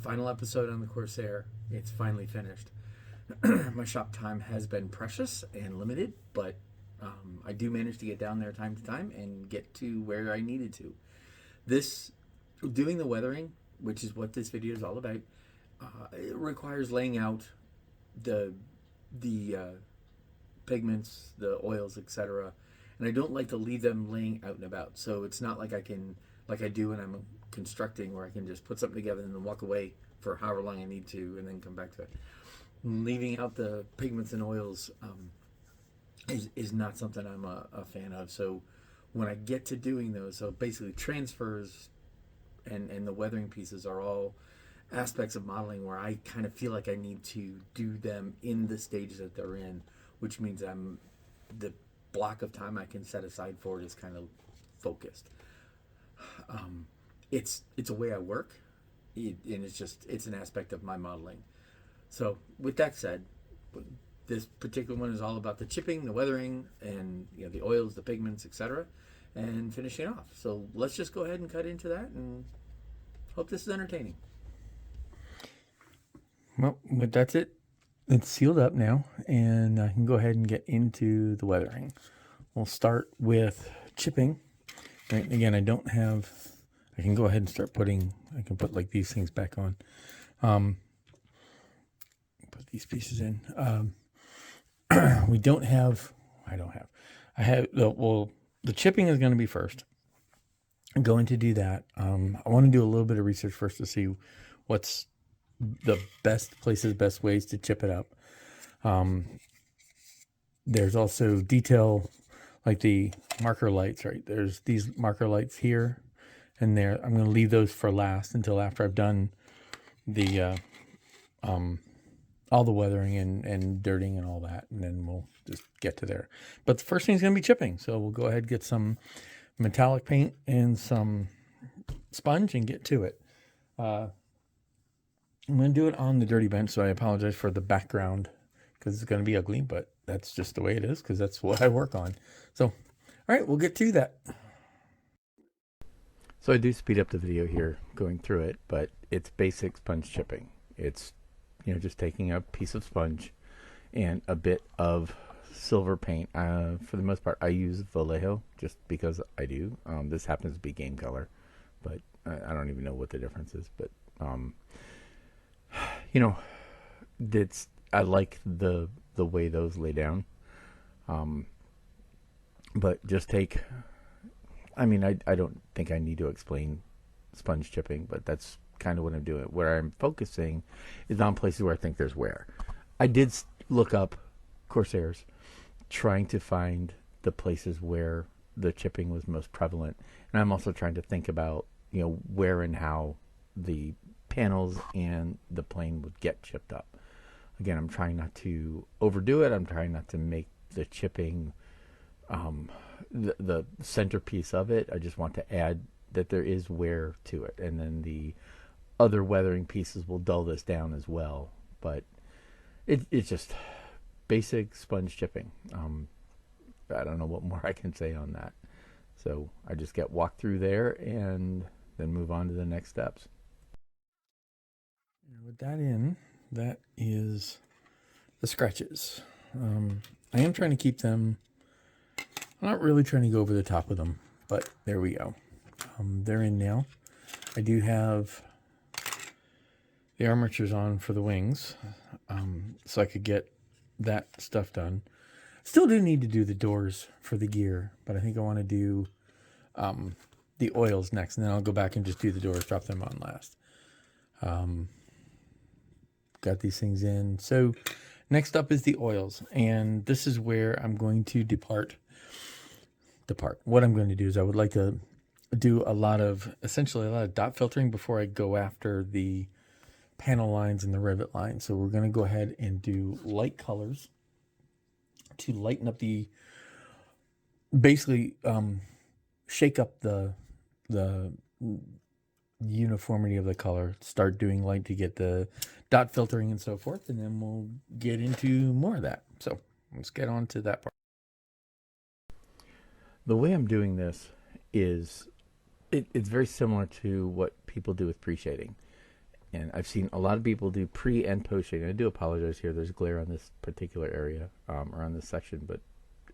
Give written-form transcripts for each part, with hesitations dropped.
final episode on the Corsair. It's finally finished. My shop time has been precious and limited, but I do manage to get down there time to time and get to where I needed to. This, doing the weathering, which is what this video is all about, it requires laying out the pigments, the oils, etc. And I don't like to leave them laying out and about. So it's not like I can, like I do when I'm constructing, where I can just put something together and then walk away for however long I need to and then come back to it. Leaving out the pigments and oils is not something I'm a fan of. So when I get to doing those, so basically transfers and the weathering pieces are all aspects of modeling where I kind of feel like I need to do them in the stage that they're in, which means the block of time I can set aside for it is kind of focused. It's a way I work, and it's an aspect of my modeling. So with that said, this particular one is all about the chipping, the weathering, and the oils, the pigments, etc., and finishing off. So let's just go ahead and cut into that, and hope this is entertaining. Well, that's it. It's sealed up now, and I can go ahead and get into the weathering. We'll start with chipping. Right, again, I can go ahead and start I can put like these things back on. Put these pieces in. I have, well, the chipping is going to be first. I'm going to do that. I want to do a little bit of research first to see what's the best places, best ways to chip it up. There's also detail, like the marker lights, right? There's these marker lights here and there. I'm going to leave those for last until after I've done the all the weathering and dirting and all that, and then we'll just get to there. But the first thing is going to be chipping, so we'll go ahead and get some metallic paint and some sponge and get to it. I'm going to do it on the dirty bench, so I apologize for the background because it's going to be ugly, but that's just the way it is because that's what I work on. So, all right, we'll get to that. So I do speed up the video here going through it, but it's basic sponge chipping. It's just taking a piece of sponge and a bit of silver paint. For the most part, I use Vallejo just because I do. This happens to be game color, but I don't even know what the difference is. But I like the way those lay down. But just take. I mean, I don't think I need to explain sponge chipping, but that's kind of what I'm doing. Where I'm focusing is on places where I think there's wear. I did look up Corsairs, trying to find the places where the chipping was most prevalent, and I'm also trying to think about where and how the panels and the plane would get chipped up. Again, I'm trying not to overdo it. I'm trying not to make the chipping the centerpiece of it. I just want to add that there is wear to it, and then the other weathering pieces will dull this down as well. But it's just basic sponge chipping. I don't know what more I can say on that. So I just get walked through there and then move on to the next steps. And with that in, that is the scratches. I am trying to keep them, I'm not really trying to go over the top of them, but there we go. They're in now. I do have the armatures on for the wings, so I could get that stuff done. Still do need to do the doors for the gear, but I think I want to do the oils next, and then I'll go back and just do the doors, drop them on last. Got these things in. So next up is the oils, and this is where I'm going to depart. What I'm going to do is I would like to do essentially a lot of dot filtering before I go after the panel lines and the rivet lines. So we're going to go ahead and do light colors to lighten up basically shake up the uniformity of the color, start doing light to get the dot filtering and so forth, and then we'll get into more of that. So let's get on to that part. The way I'm doing this is it's very similar to what people do with pre-shading. And I've seen a lot of people do pre and post shading. I do apologize here. There's glare on this particular area or on this section, but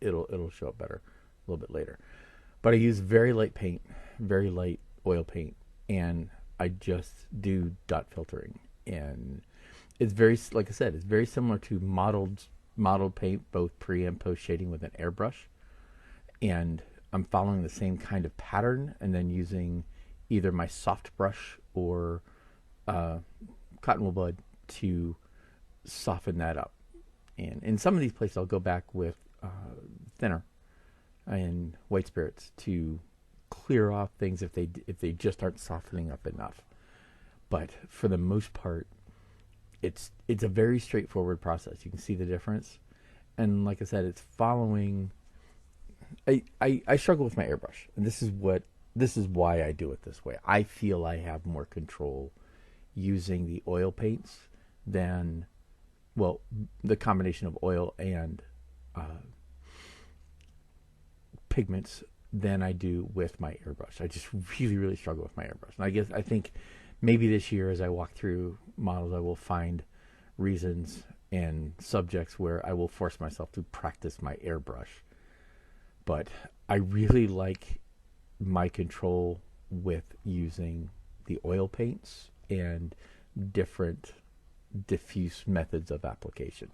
it'll show up better a little bit later. But I use very light paint, very light oil paint, and I just do dot filtering. And it's very, like I said, it's very similar to modeled paint, both pre and post shading with an airbrush. And I'm following the same kind of pattern and then using either my soft brush or cotton wool bud to soften that up. And in some of these places I'll go back with thinner and white spirits to clear off things if they just aren't softening up enough. But for the most part, it's a very straightforward process. You can see the difference. And like I said, it's following. I struggle with my airbrush, and this is why I do it this way. I feel I have more control using the oil paints than, well, the combination of oil and pigments than I do with my airbrush. I just really struggle with my airbrush. And I think maybe this year as I walk through models, I will find reasons and subjects where I will force myself to practice my airbrush. But I really like my control with using the oil paints and different diffuse methods of application.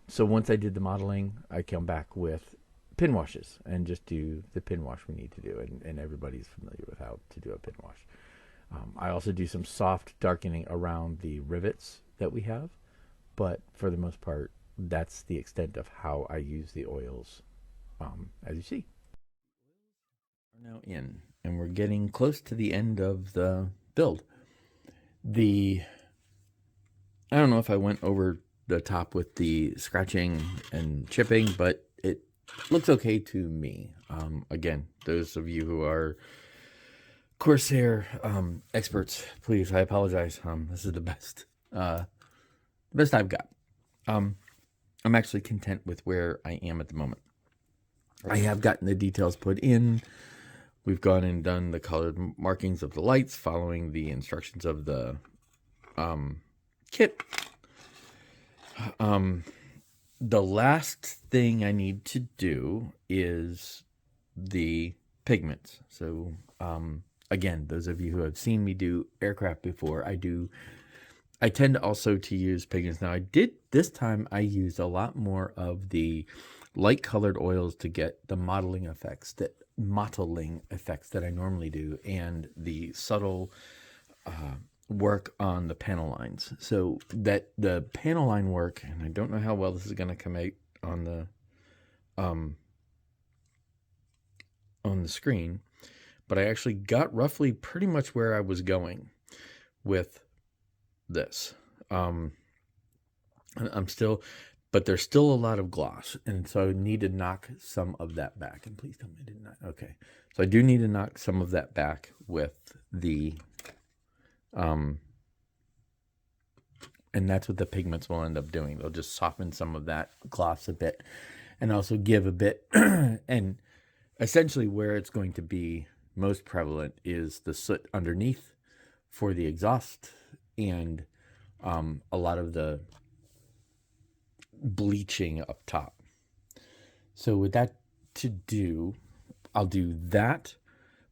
So once I did the modeling, I come back with pin washes and just do the pin wash we need to do, and everybody's familiar with how to do a pin wash. I also do some soft darkening around the rivets that we have, but for the most part, that's the extent of how I use the oils, as you see. We're now in, and we're getting close to the end of the build. I don't know if I went over the top with the scratching and chipping, but it looks okay to me. Again, those of you who are Corsair experts, please, I apologize. This is the best I've got. I'm actually content with where I am at the moment. I have gotten the details put in. We've gone and done the colored markings of the lights following the instructions of the kit. The last thing I need to do is the pigments. So again, those of you who have seen me do aircraft before, I tend also to use pigments. Now this time I used a lot more of the light colored oils to get the mottling effects that I normally do, and the subtle work on the panel lines. So that the panel line work, and I don't know how well this is going to come out on the screen, but I actually got roughly pretty much where I was going with this. But there's still a lot of gloss, and so I need to knock some of that back. And please tell me I did not. Okay, so I do need to knock some of that back with the and that's what the pigments will end up doing. They'll just soften some of that gloss a bit, and also give a bit. And essentially, where it's going to be most prevalent is the soot underneath for the exhaust, and a lot of the bleaching up top. So with that to do, I'll do that,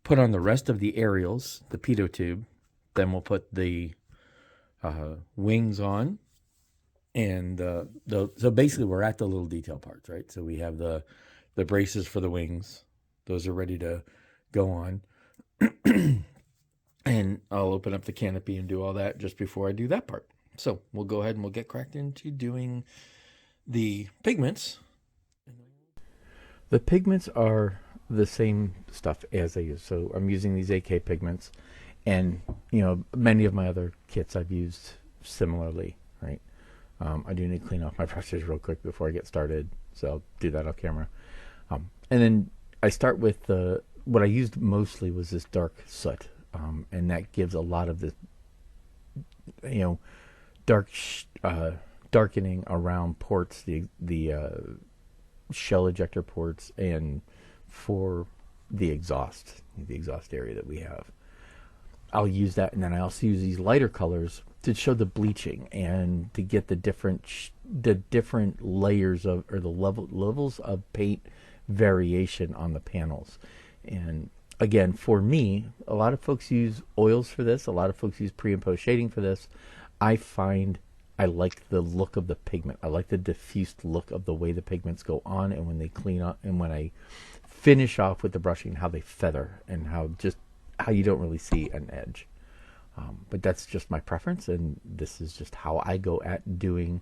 put on the rest of the aerials, the pitot tube, then we'll put the wings on, and so basically we're at the little detail parts, right? So we have the braces for the wings. Those are ready to go on. And I'll open up the canopy and do all that just before I do that part. So we'll go ahead and we'll get cracked into doing the pigments. The pigments are the same stuff as I use. So I'm using these AK pigments, and many of my other kits I've used similarly, right? I do need to clean off my brushes real quick before I get started, so I'll do that off camera. And then I start with what I used mostly was this dark soot, and that gives a lot of this, darkening around ports, the shell ejector ports, and for the exhaust area that we have. I'll use that, and then I also use these lighter colors to show the bleaching and to get the different layers of, or the levels of paint variation on the panels. And again, for me, a lot of folks use oils for this. A lot of folks use pre and post shading for this. I find I like the look of the pigment. I like the diffused look of the way the pigments go on, and when they clean up, and when I finish off with the brushing, how they feather, and how you don't really see an edge. But that's just my preference, and this is just how I go at doing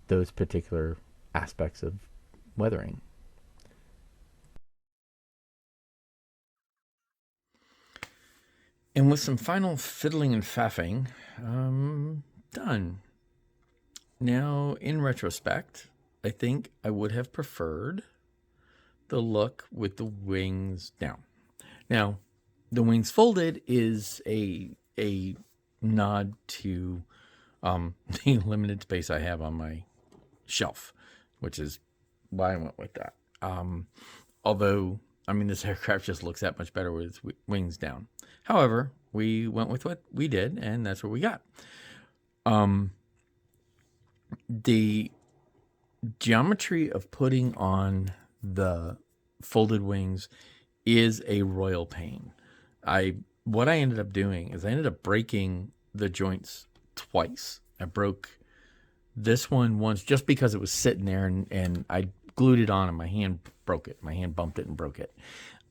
those particular aspects of weathering. And with some final fiddling and faffing, done. Now, in retrospect, I think I would have preferred the look with the wings down. Now, the wings folded is a nod to the limited space I have on my shelf, which is why I went with that. Although, I mean, this aircraft just looks that much better with its wings down. However, we went with what we did, and that's what we got. The geometry of putting on the folded wings is a royal pain. What I ended up doing is I ended up breaking the joints twice. I broke this one once just because it was sitting there, and I glued it on and my hand broke it. My hand bumped it and broke it.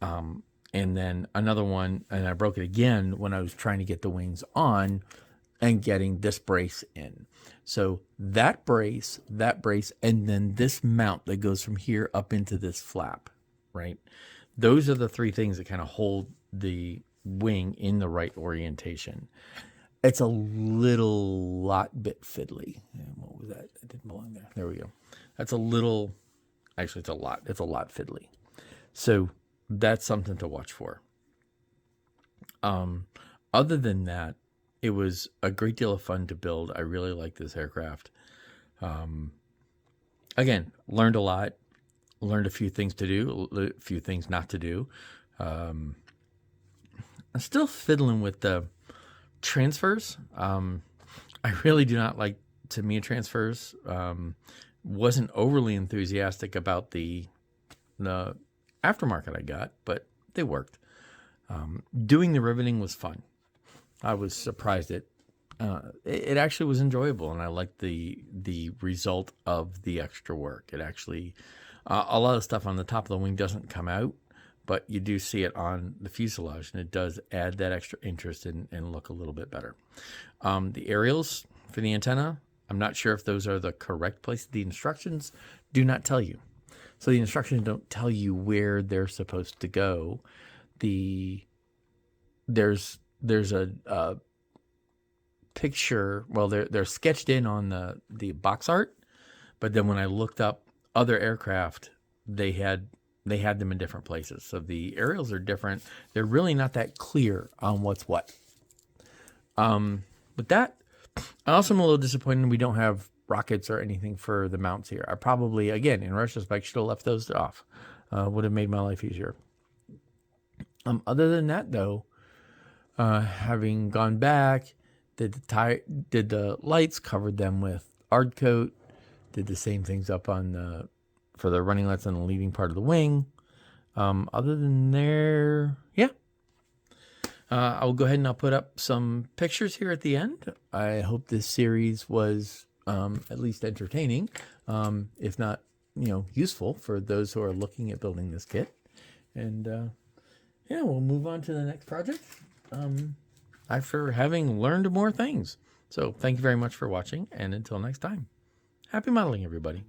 And then another one, and I broke it again when I was trying to get the wings on and getting this brace in. So that brace, and then this mount that goes from here up into this flap, right? Those are the three things that kind of hold the wing in the right orientation. It's a lot bit fiddly. What was that? It didn't belong there. There we go. That's a little, actually it's a lot fiddly. So that's something to watch for. Other than that, it was a great deal of fun to build. I really like this aircraft. Again, learned a lot. Learned a few things to do, a few things not to do. I'm still fiddling with the transfers. I really do not like Tamiya transfers. Wasn't overly enthusiastic about the aftermarket I got, but they worked. Doing the riveting was fun. I was surprised it actually was enjoyable, and I liked the result of the extra work. It actually, a lot of stuff on the top of the wing doesn't come out, but you do see it on the fuselage, and it does add that extra interest and look a little bit better. The aerials for the antenna, I'm not sure if those are the correct place. The instructions do not tell you. So the instructions don't tell you where they're supposed to go. There's a picture, well, they're sketched in on the box art, but then when I looked up other aircraft, they had them in different places. So the aerials are different. They're really not that clear on what's what. With that, I also am a little disappointed we don't have rockets or anything for the mounts here. I probably, again, in retrospect, should have left those off. Would have made my life easier. Other than that, though, having gone back, did the lights, covered them with Ard coat, did the same things up on for the running lights on the leading part of the wing. Other than there, yeah. I'll go ahead and I'll put up some pictures here at the end. I hope this series was at least entertaining, if not, useful for those who are looking at building this kit. And yeah, we'll move on to the next project after having learned more things. So thank you very much for watching, and until next time, happy modeling, everybody.